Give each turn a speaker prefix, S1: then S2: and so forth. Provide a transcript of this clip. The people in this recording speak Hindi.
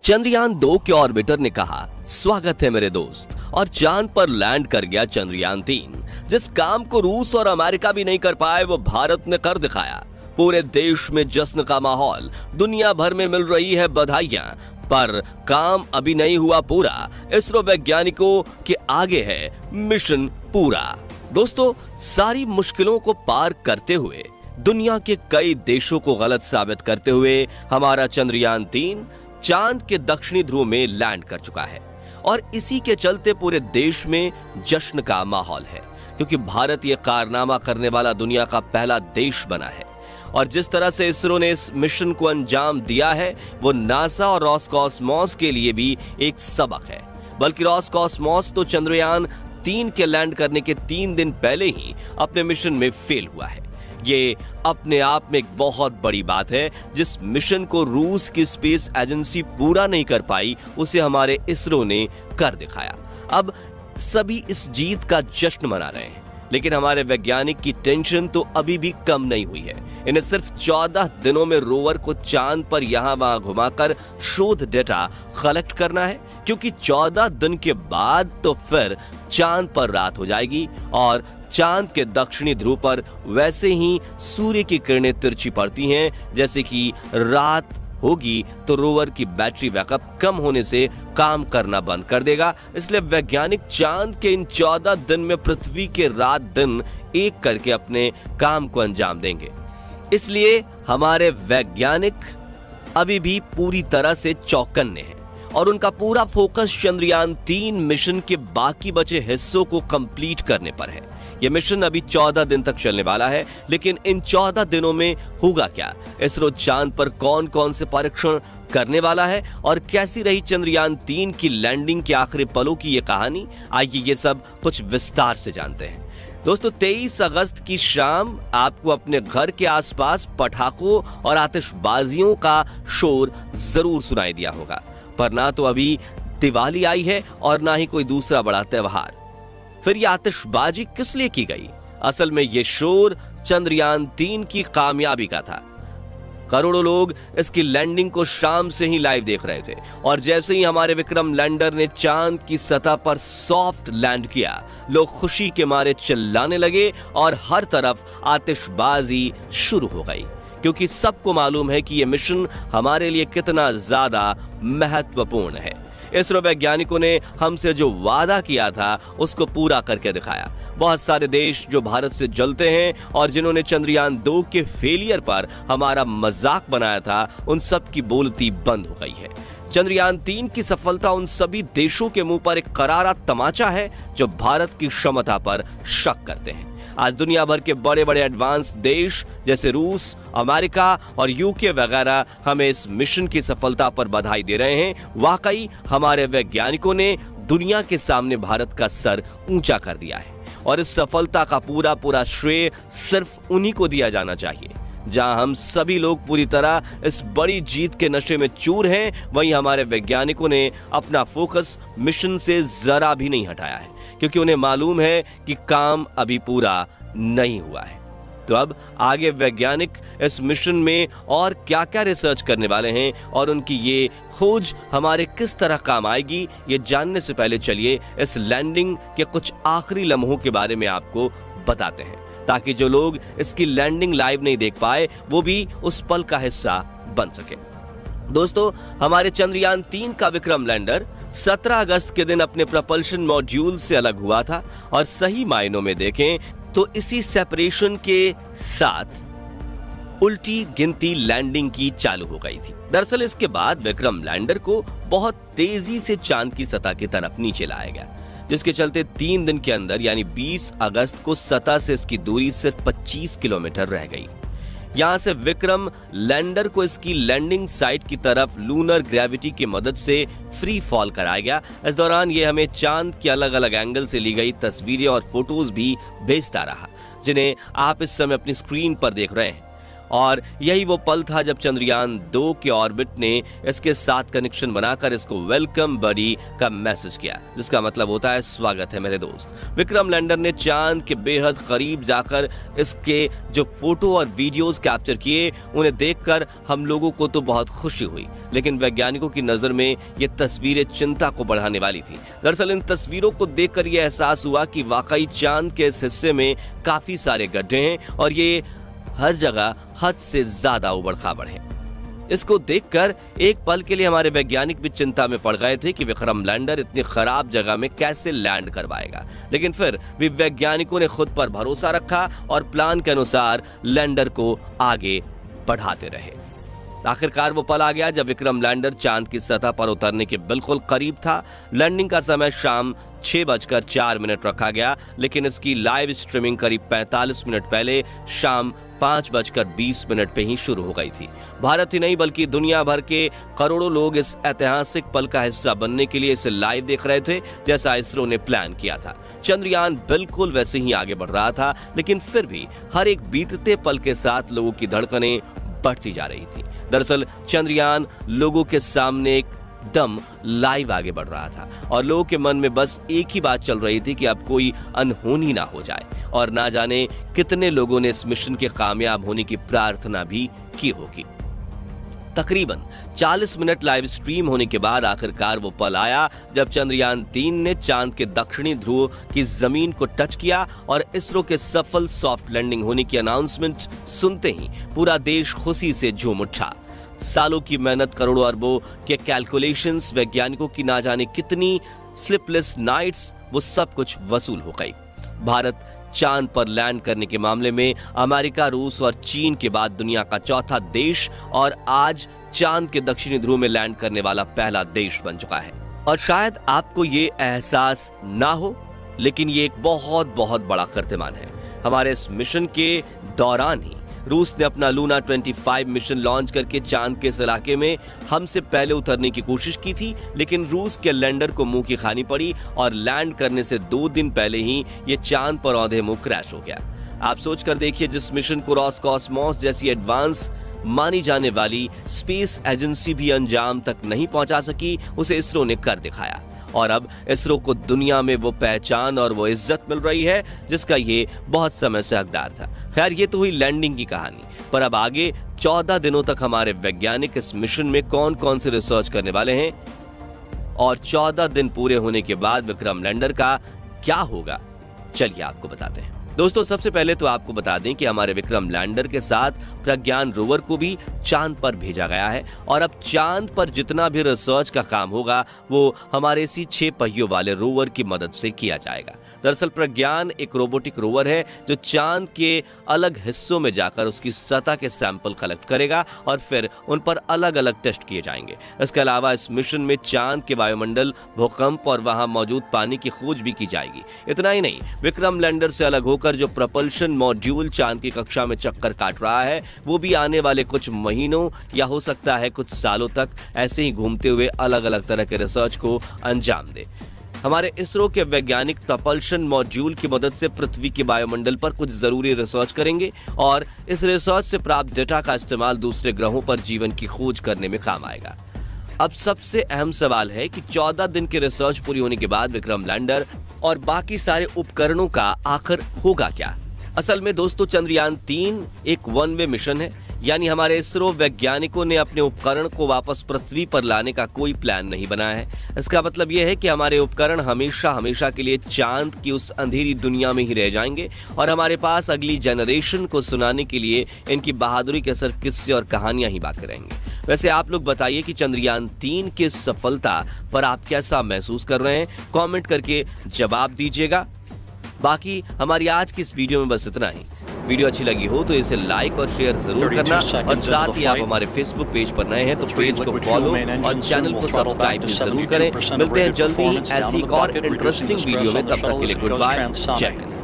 S1: चंद्रयान 2 के ऑर्बिटर ने कहा, स्वागत है मेरे दोस्त, और चांद पर लैंड कर गया चंद्रयान 3। जिस काम को रूस और अमेरिका भी नहीं कर पाए वो भारत ने कर दिखाया। पूरे देश में जश्न का माहौल, दुनिया भर में मिल रही है बधाइयां, पर काम अभी नहीं हुआ पूरा। इसरो वैज्ञानिकों के आगे है मिशन पूरा। दोस्तों, सारी मुश्किलों को पार करते हुए, दुनिया के कई देशों को गलत साबित करते हुए हमारा चंद्रयान 3 चांद के दक्षिणी ध्रुव में लैंड कर चुका है। और इसी के चलते पूरे देश में जश्न का माहौल है, क्योंकि भारत ये कारनामा करने वाला दुनिया का पहला देश बना है। और जिस तरह से इसरो ने इस मिशन को अंजाम दिया है वो नासा और रोसकॉसमॉस के लिए भी एक सबक है। बल्कि रोसकॉसमॉस तो चंद्रयान 3 के लैंड करने के 3 दिन पहले ही अपने मिशन में फेल हुआ है। ये अपने आप में एक बहुत बड़ी बात है। जिस मिशन को रूस की स्पेस एजेंसी पूरा नहीं कर पाई उसे हमारे इसरो ने कर दिखाया। अब सभी इस जीत का जश्न मना रहे हैं, लेकिन हमारे वैज्ञानिक की टेंशन तो अभी भी कम नहीं हुई है। इन्हें सिर्फ 14 दिनों में रोवर को चांद पर यहां वहां घुमाकर शोध डेटा कलेक्ट करना है, क्योंकि 14 दिन के बाद तो फिर चांद पर रात हो जाएगी और चांद के दक्षिणी ध्रुव पर वैसे ही सूर्य की किरणें तिरछी पड़ती हैं। जैसे कि रात होगी तो रोवर की बैटरी बैकअप कम होने से काम करना बंद कर देगा। इसलिए वैज्ञानिक चांद के इन 14 दिन में पृथ्वी के रात दिन एक करके अपने काम को अंजाम देंगे। इसलिए हमारे वैज्ञानिक अभी भी पूरी तरह से चौकन्ने हैं और उनका पूरा फोकस चंद्रयान 3 मिशन के बाकी बचे हिस्सों को कंप्लीट करने पर है। यह मिशन अभी 14 दिन तक चलने वाला है, लेकिन इन 14 दिनों में होगा क्या? इसरो चांद पर कौन कौन से परीक्षण करने वाला है और कैसी रही चंद्रयान 3 की लैंडिंग के आखिरी पलों की ये कहानी? आइए ये सब कुछ विस्तार से जानते हैं। दोस्तों, 23 अगस्त की शाम आपको अपने घर के आसपास पटाखों और आतिशबाजियों का शोर जरूर सुनाई दिया होगा, पर ना तो अभी दिवाली आई है और ना ही कोई दूसरा बड़ा त्योहार। फिर ये आतिशबाजी किस लिए की गई? असल में ये शोर चंद्रयान 3 की कामयाबी का था। करोड़ों लोग इसकी लैंडिंग को शाम से ही लाइव देख रहे थे और जैसे ही हमारे विक्रम लैंडर ने चांद की सतह पर सॉफ्ट लैंड किया, लोग खुशी के मारे चिल्लाने लगे और हर तरफ आतिशबाजी शुरू हो गई, क्योंकि सबको मालूम है कि यह मिशन हमारे लिए कितना ज्यादा महत्वपूर्ण है। इसरो वैज्ञानिकों ने हमसे जो वादा किया था उसको पूरा करके दिखाया। बहुत सारे देश जो भारत से जलते हैं और जिन्होंने चंद्रयान 2 के फेलियर पर हमारा मजाक बनाया था, उन सब की बोलती बंद हो गई है। चंद्रयान 3 की सफलता उन सभी देशों के मुंह पर एक करारा तमाचा है जो भारत की क्षमता पर शक करते हैं। आज दुनिया भर के बड़े बड़े एडवांस देश जैसे रूस, अमेरिका और यूके वगैरह हमें इस मिशन की सफलता पर बधाई दे रहे हैं। वाकई हमारे वैज्ञानिकों ने दुनिया के सामने भारत का सर ऊंचा कर दिया है और इस सफलता का पूरा श्रेय सिर्फ उन्हीं को दिया जाना चाहिए। जहां हम सभी लोग पूरी तरह इस बड़ी जीत के नशे में चूर हैं, वहीं हमारे वैज्ञानिकों ने अपना फोकस मिशन से जरा भी नहीं हटाया है, क्योंकि उन्हें मालूम है कि काम अभी पूरा नहीं हुआ है। तो अब आगे वैज्ञानिक इस मिशन में और क्या-क्या रिसर्च करने वाले हैं और उनकी ये खोज हमारे किस तरह काम आएगी, ये जानने से पहले चलिए इस लैंडिंग के कुछ आखिरी लम्हों के बारे में आपको बताते हैं, ताकि जो लोग इसकी लैंडिंग लाइव नहीं देख पाए वो भी उस पल का हिस्सा बन सके। दोस्तों, हमारे चंद्रयान 3 का विक्रम लैंडर 17 अगस्त के दिन अपने प्रपल्शन मॉड्यूल से अलग हुआ था और सही मायनों में देखें तो इसी सेपरेशन के साथ उल्टी गिनती लैंडिंग की चालू हो गई थी। दरअसल इसके बाद विक्रम लैंडर को बहुत तेजी से चांद की सतह की तरफ नीचे लाया गया, जिसके चलते 3 दिन के अंदर यानी 20 अगस्त को सतह से इसकी दूरी सिर्फ 25 किलोमीटर रह गई। यहां से विक्रम लैंडर को इसकी लैंडिंग साइट की तरफ लूनर ग्रेविटी की मदद से फ्री फॉल कराया गया। इस दौरान ये हमें चांद के अलग अलग एंगल से ली गई तस्वीरें और फोटोज भी भेजता रहा, जिन्हें आप इस समय अपनी स्क्रीन पर देख रहे हैं। और यही वो पल था जब चंद्रयान 2 के ऑर्बिट ने इसके साथ कनेक्शन बनाकर इसको वेलकम बडी का मैसेज किया, जिसका मतलब होता है स्वागत है मेरे दोस्त। विक्रम लैंडर ने चांद के बेहद करीब जाकर इसके जो फोटो और वीडियोस कैप्चर किए, उन्हें देखकर हम लोगों को तो बहुत खुशी हुई, लेकिन वैज्ञानिकों की नजर में ये तस्वीरें चिंता को बढ़ाने वाली थी। दरअसल इन तस्वीरों को देखकर यह एहसास हुआ कि वाकई चांद के इस हिस्से में काफी सारे गड्ढे हैं और ये हर जगह हद से ज्यादा उबड़-खाबड़ है। इसको देखकर एक पल के लिए हमारे वैज्ञानिक भी चिंता में पड़ गए थे कि विक्रम लैंडर इतनी खराब जगह में कैसे लैंड करवाएगा, लेकिन फिर भी वैज्ञानिकों ने खुद पर भरोसा रखा और प्लान के अनुसार लैंडर को आगे बढ़ाते रहे। आखिरकार वो पल आ गया जब विक्रम लैंडर चांद की सतह पर उतरने के बिल्कुल करीब था। लैंडिंग का समय शाम 6:04 रखा गया, लेकिन इसकी लाइव स्ट्रीमिंग करीब 45 मिनट पहले शाम 5:20 पे ही शुरू हो गई थी। भारत ही नहीं बल्कि दुनिया भर के करोड़ों लोग इस ऐतिहासिक पल का हिस्सा बनने के लिए इसे लाइव देख रहे थे, जैसा इसरो ने प्लान किया था। चंद्रयान बिल्कुल वैसे ही आगे बढ़ रहा था, लेकिन फिर भी हर एक बीतते पल के साथ लोगों की धड़कनें बढ़ती जा रही थी। दरअसल चंद्रयान लोगों के सामने एक दम लाइव आगे बढ़ रहा था और लोगों के मन में बस एक ही बात चल रही थी कि अब कोई अनहोनी ना हो जाए, और ना जाने कितने लोगों ने इस मिशन के कामयाब होने की प्रार्थना भी की होगी। तकरीबन 40 मिनट लाइव स्ट्रीम होने के बाद आखिरकार वो पल आया जब चंद्रयान 3 ने चांद के दक्षिणी ध्रुव की जमीन को टच किया और इसरो के सफल सॉफ्ट लैंडिंग होने की अनाउंसमेंट सुनते ही पूरा देश खुशी से झूम उठा। सालों की मेहनत, करोड़ों अरबों के कैलकुलेशंस, वैज्ञानिकों की ना जाने कितनी स्लीपलेस नाइट्स, वो सब कुछ वसूल हो गई। भारत चांद पर लैंड करने के मामले में अमेरिका, रूस और चीन के बाद दुनिया का चौथा देश और आज चांद के दक्षिणी ध्रुव में लैंड करने वाला पहला देश बन चुका है। और शायद आपको ये एहसास ना हो, लेकिन ये एक बहुत बहुत बड़ा कीर्तिमान है। हमारे इस मिशन के दौरान ही रूस ने अपना लूना 25 मिशन लॉन्च करके चांद के इस इलाके में हमसे पहले उतरने की कोशिश की थी, लेकिन रूस के लैंडर को मुंह की खानी पड़ी और लैंड करने से 2 दिन पहले ही ये चांद पर औंधे मुंह क्रैश हो गया। आप सोच कर देखिए, जिस मिशन को रोसकॉस्मोस जैसी एडवांस मानी जाने वाली स्पेस एजेंसी भी अंजाम तक नहीं पहुंचा सकी, उसे इसरो ने कर दिखाया और अब इसरो को दुनिया में वो पहचान और वो इज्जत मिल रही है जिसका ये बहुत समय से हकदार था। खैर, ये तो हुई लैंडिंग की कहानी, पर अब आगे 14 दिनों तक हमारे वैज्ञानिक इस मिशन में कौन कौन से रिसर्च करने वाले हैं और 14 दिन पूरे होने के बाद विक्रम लैंडर का क्या होगा, चलिए आपको बताते हैं। दोस्तों, सबसे पहले तो आपको बता दें कि हमारे विक्रम लैंडर के साथ प्रज्ञान रोवर को भी चांद पर भेजा गया है और अब चांद पर जितना भी रिसर्च का काम होगा वो हमारे इसी 6 पहियों वाले रोवर की मदद से किया जाएगा। दरअसल प्रज्ञान एक रोबोटिक रोवर है जो चांद के अलग हिस्सों में जाकर उसकी सतह के सैंपल कलेक्ट करेगा और फिर उन पर अलग अलग टेस्ट किए जाएंगे। इसके अलावा इस मिशन में चांद के वायुमंडल, भूकंप और वहां मौजूद पानी की खोज भी की जाएगी। इतना ही नहीं, विक्रम लैंडर से अलग होकर जो प्रपल्शन मॉड्यूल चांद की कक्षा में चक्कर काट रहा है, वो भी आने वाले कुछ महीनों या हो सकता है कुछ सालों तक ऐसे ही घूमते हुए अलग अलग तरह के रिसर्च को अंजाम दे। हमारे इसरो के वैज्ञानिक प्रपल्शन मॉड्यूल की मदद से पृथ्वी के वायुमंडल पर कुछ जरूरी रिसर्च करेंगे और इस रिसर्च से प्राप्त डेटा का इस्तेमाल दूसरे ग्रहों पर जीवन की खोज करने में काम आएगा। अब सबसे अहम सवाल है कि 14 दिन की रिसर्च पूरी होने के बाद विक्रम लैंडर और बाकी सारे उपकरणों का आखिर होगा क्या? असल में दोस्तों, चंद्रयान 3 एक वन वे मिशन है, यानी हमारे इसरो वैज्ञानिकों ने अपने उपकरण को वापस पृथ्वी पर लाने का कोई प्लान नहीं बनाया है। इसका मतलब यह है कि हमारे उपकरण हमेशा हमेशा के लिए चांद की उस अंधेरी दुनिया में ही रह जाएंगे और हमारे पास अगली जनरेशन को सुनाने के लिए इनकी बहादुरी के सिर्फ किस्से और कहानियां ही बाकी रहेंगी। वैसे आप लोग बताइए कि चंद्रयान 3 की सफलता पर आप कैसा महसूस कर रहे हैं? कमेंट करके जवाब दीजिएगा। बाकी हमारी आज की इस वीडियो में बस इतना ही। वीडियो अच्छी लगी हो तो इसे लाइक और शेयर जरूर करना और साथ ही आप हमारे फेसबुक पेज पर नए हैं तो पेज को फॉलो और चैनल को सब्सक्राइब भी जरूर करें। मिलते हैं जल्दी ही ऐसी एक और इंटरेस्टिंग वीडियो में, तब तक के लिए गुड बाय, जय हिंद।